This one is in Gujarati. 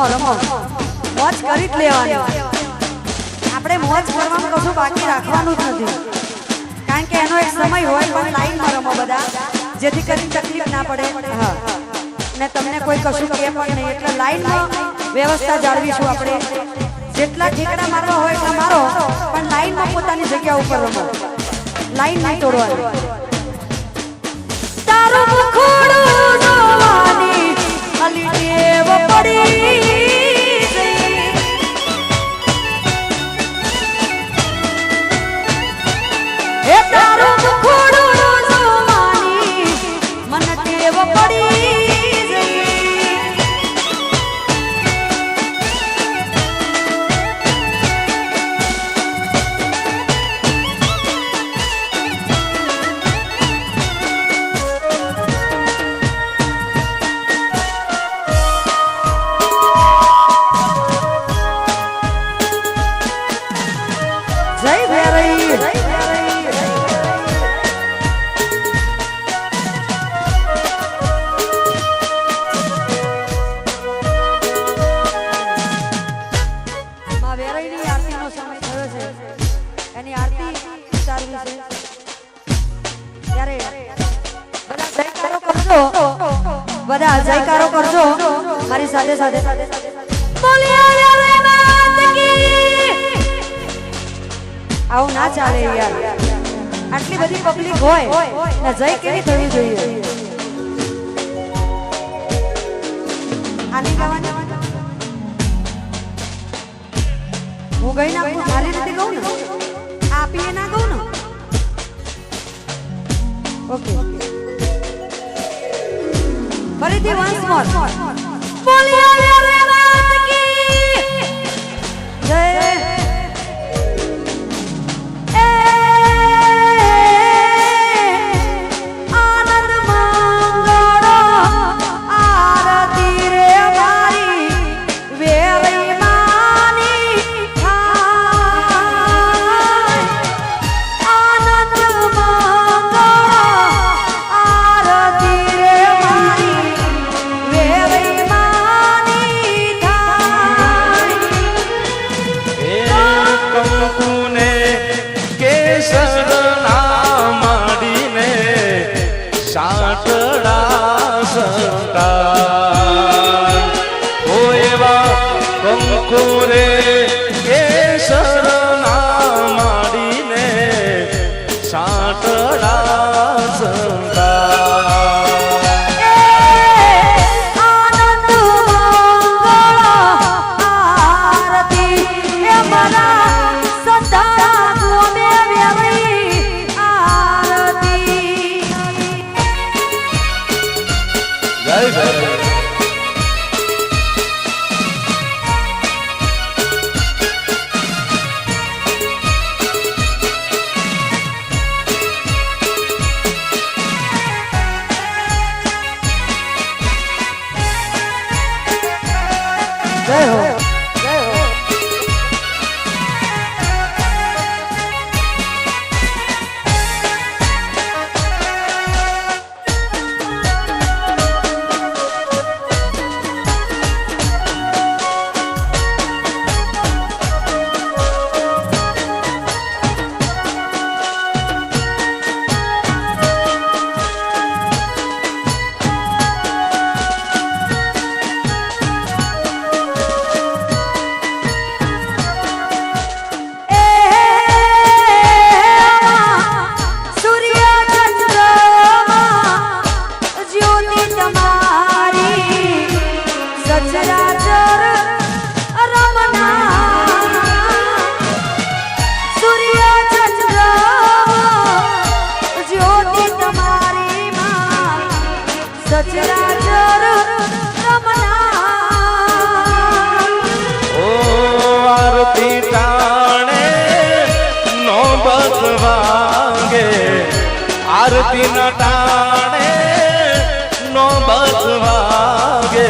રમો રમો મોજ કરી જ લેવાની આપણે મોજ કરવામાં કશું બાકી રાખવાનું જ નથી કારણ કે એનો એક સમય હોય પણ લાઈનમાં રમો બધા જેથી કરીને તકલીફ ના પડે હા ને તમને કોઈ કશું કહે પણ નહીં એટલે લાઈનમાં વ્યવસ્થા જાળવીશું આપણે જેટલા ઠેકડા મારવા હોય એટલા મારો પણ લાઈનમાં પોતાની જગ્યા ઉપર રમો લાઈન નહીં તોડવાની તારું મુખડું જોવાની અલી ટેવ પડી હે તારું મુખડું જોવાની મન ટેવ પડી બધા જયકારો કરજો મારી સાથે સાથે આવું ના ચાલે યાર આટલી બધી પબ્લિક હોય ને જય કેવી થવી જોઈએ આની ગાવાની હું ગઈ ના મારી રીતે કહું ને આપીએ ના કહું ને ઓકે ફરીથી once more બોલિયા રે રાત કી જય આનંદ મંગળો આરતી રે મારી વેરી માની આનંદ મંગળો આરતી રે મારી કંકુરે કેસર ના માડીને સાટડા સંતા આનંદ આરતી એ મારા સદા ગોમે વેરી આરતી જય જય જય હો જય હો સચરાચર રમના ઓ આરતી ટાણે નોબત વાગે આરતી ના ટાણે નોબત વાગે